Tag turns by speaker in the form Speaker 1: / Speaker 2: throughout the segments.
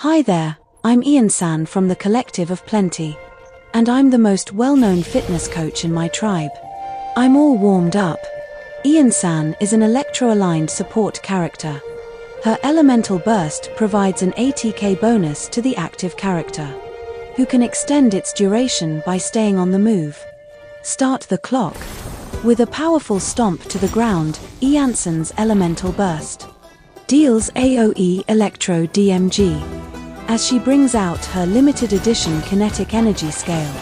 Speaker 1: Hi there, I'm Iansan from the Collective of Plenty. And I'm the most well-known fitness coach in my tribe. I'm all warmed up. Iansan is an electro-aligned support character. Her elemental burst provides an ATK bonus to the active character, who can extend its duration by staying on the move. Start the clock. With a powerful stomp to the ground, Iansan's elemental burst deals AoE Electro DMG, as she brings out her limited edition kinetic energy scale.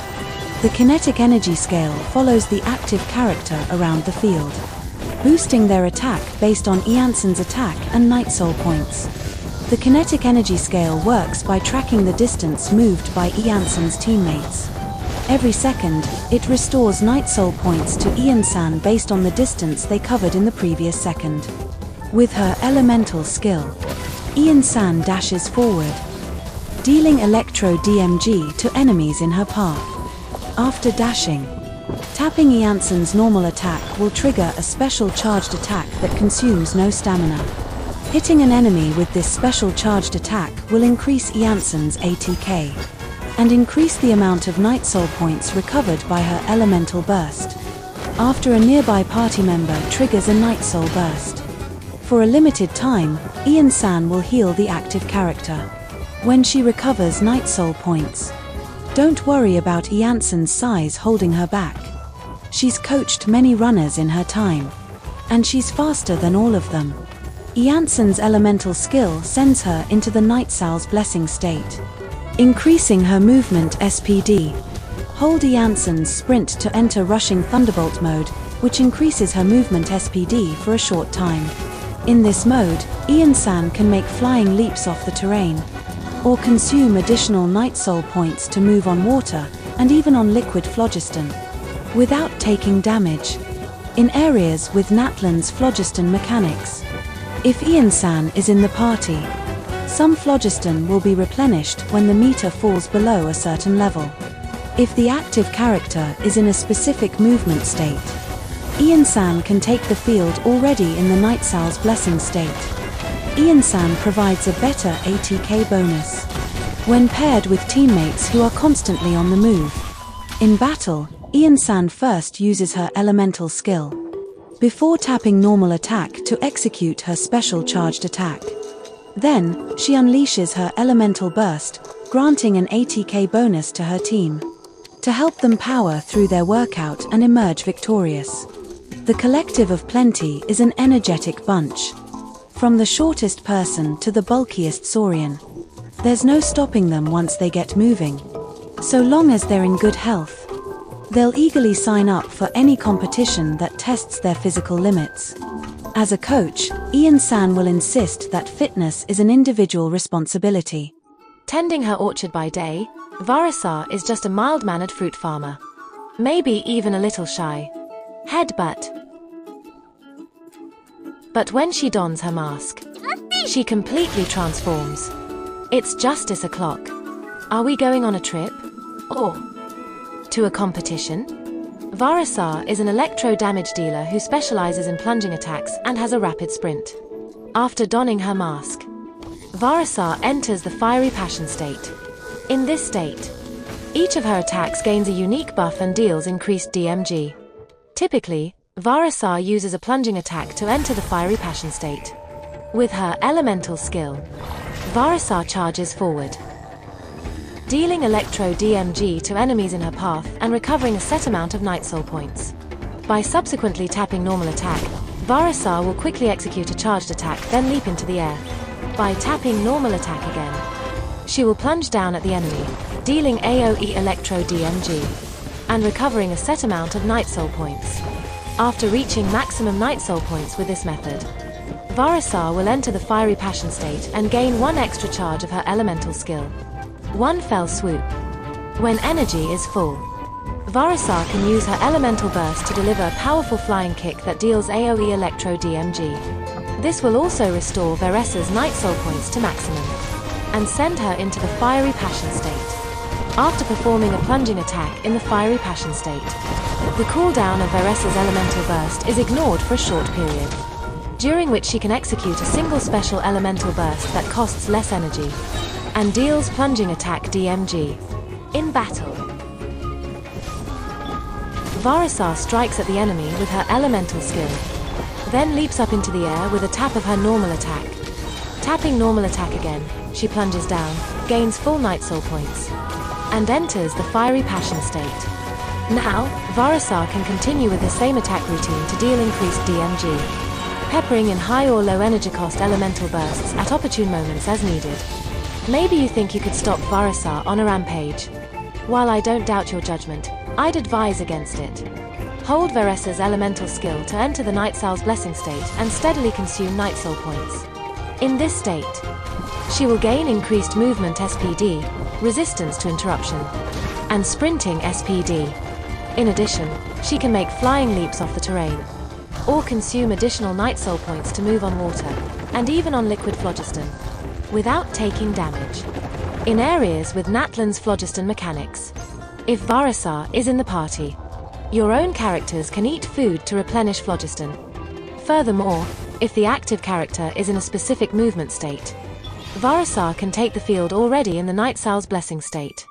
Speaker 1: The kinetic energy scale follows the active character around the field, boosting their attack based on Iansan's attack and Night Soul points. The kinetic energy scale works by tracking the distance moved by Iansan's teammates. Every second, it restores Night Soul points to Iansan based on the distance they covered in the previous second. With her elemental skill, Iansan dashes forward, dealing Electro DMG to enemies in her path. After dashing, tapping Iansan's normal attack will trigger a special charged attack that consumes no stamina. Hitting an enemy with this special charged attack will increase Iansan's ATK, and increase the amount of Night Soul points recovered by her elemental burst. After a nearby party member triggers a Night Soul burst, for a limited time, Iansan will heal the active character when she recovers Night Soul points. Don't worry about Iansan's size holding her back. She's coached many runners in her time, and she's faster than all of them. Iansan's elemental skill sends her into the Night Soul's blessing state, increasing her movement SPD. Hold Iansan's sprint to enter rushing thunderbolt mode, which increases her movement SPD for a short time. In this mode, Iansan can make flying leaps off the terrain, or consume additional Night Soul points to move on water, and even on liquid phlogiston, without taking damage, in areas with Natlan's phlogiston mechanics. If Iansan is in the party, some phlogiston will be replenished when the meter falls below a certain level. If the active character is in a specific movement state, Iansan can take the field already in the Night Soul's blessing state. Iansan provides a better ATK bonus when paired with teammates who are constantly on the move. In battle, Iansan first uses her elemental skill, before tapping normal attack to execute her special charged attack. Then, she unleashes her elemental burst, granting an ATK bonus to her team, to help them power through their workout and emerge victorious. The Collective of Plenty is an energetic bunch. From the shortest person to the bulkiest saurian, there's no stopping them once they get moving. So long as they're in good health, they'll eagerly sign up for any competition that tests their physical limits. As a coach, Iansan will insist that fitness is an individual responsibility.
Speaker 2: Tending her orchard by day, Varesa is just a mild-mannered fruit farmer. Maybe even a little shy. Headbutt. But when she dons her mask, she completely transforms. It's justice o'clock. Are we going on a trip? Or to a competition? Varesa is an electro damage dealer who specializes in plunging attacks and has a rapid sprint. After donning her mask, Varesa enters the fiery passion state. In this state, each of her attacks gains a unique buff and deals increased DMG. Typically, Varesa uses a plunging attack to enter the fiery passion state. With her elemental skill, Varesa charges forward, dealing Electro DMG to enemies in her path and recovering a set amount of Night Soul points. By subsequently tapping normal attack, Varesa will quickly execute a charged attack, then leap into the air. By tapping normal attack again, she will plunge down at the enemy, dealing AoE Electro DMG, and recovering a set amount of Night Soul points. After reaching maximum Night Soul points with this method, Varesa will enter the fiery passion state and gain one extra charge of her elemental skill. One fell swoop. When energy is full, Varesa can use her elemental burst to deliver a powerful flying kick that deals AoE Electro DMG. This will also restore Varesa's Night Soul points to maximum, and send her into the fiery passion state. After performing a plunging attack in the fiery passion state, the cooldown of Varesa's elemental burst is ignored for a short period, during which she can execute a single special elemental burst that costs less energy, and deals plunging attack DMG. In battle, Varesa strikes at the enemy with her elemental skill, then leaps up into the air with a tap of her normal attack. Tapping normal attack again, she plunges down, gains full Night Soul points, and enters the Fiery Passion state. Now, Varesa can continue with the same attack routine to deal increased DMG, peppering in high or low energy cost elemental bursts at opportune moments as needed. Maybe you think you could stop Varesa on a rampage. While I don't doubt your judgment, I'd advise against it. Hold Varesa's elemental skill to enter the Night Sowl's Blessing state and steadily consume Night Soul points. In this state, she will gain increased movement SPD, resistance to interruption, and sprinting SPD. In addition, she can make flying leaps off the terrain, or consume additional Night Soul points to move on water, and even on liquid phlogiston, without taking damage. In areas with Natlan's phlogiston mechanics, if Varesa is in the party, your own characters can eat food to replenish phlogiston. Furthermore, if the active character is in a specific movement state, Varesa can take the field already in the Night Sowl's Blessing state.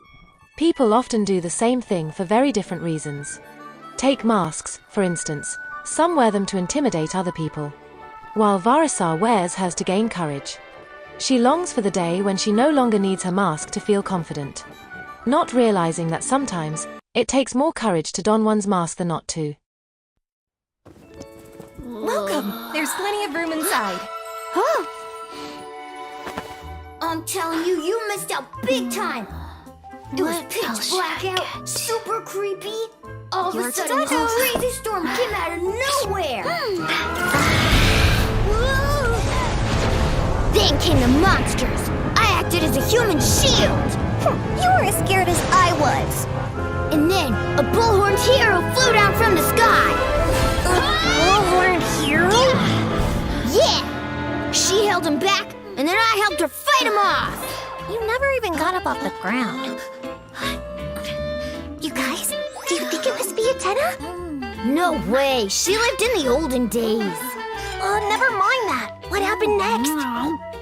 Speaker 2: People often do the same thing for very different reasons. Take masks, for instance. Some wear them to intimidate other people, while Varesa wears hers to gain courage. She longs for the day when she no longer needs her mask to feel confident, not realizing that sometimes it takes more courage to don one's mask than not to.
Speaker 3: Welcome! There's plenty of room inside.
Speaker 4: Huh? I'm telling you, you missed out big time! It was pitch black out, super creepy. All of a sudden, this crazy storm came out of nowhere! Then came the monsters. I acted as a human shield!
Speaker 3: You were as scared as I was.
Speaker 4: And then, a bullhorned hero flew down from the sky!
Speaker 3: Bullhorn hero?
Speaker 4: Yeah! She held him back, and then I helped her fight him off!
Speaker 3: You never even got up off the ground. You guys, do you think it must be Atena?
Speaker 4: No way! She lived in the olden days!
Speaker 3: Never mind that. What happened next?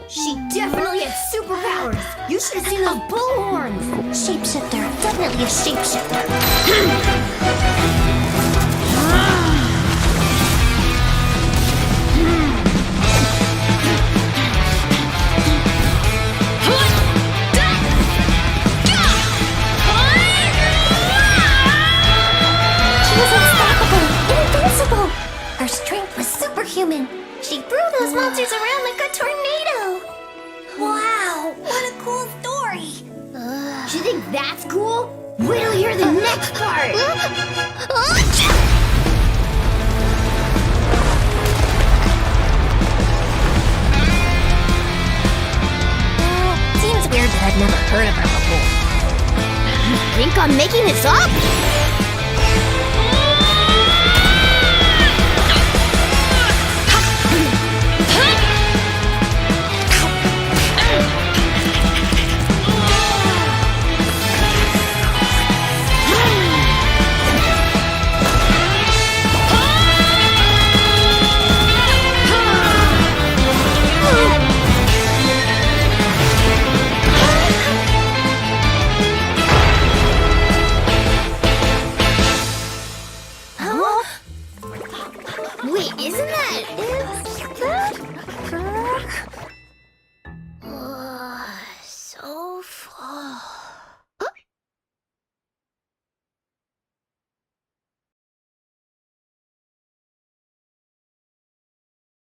Speaker 4: She definitely had superpowers! You should have seen those bullhorns!
Speaker 3: Shapeshifter. Definitely a shapeshifter. She was unstoppable, invincible. Her strength was superhuman. She threw those monsters around like a tornado. Wow, what a cool story.
Speaker 4: You think that's cool? Wait till you hear the next part!
Speaker 3: Seems weird that I've never heard of her before.
Speaker 4: You think I'm making this up? Wait, isn't that... so far...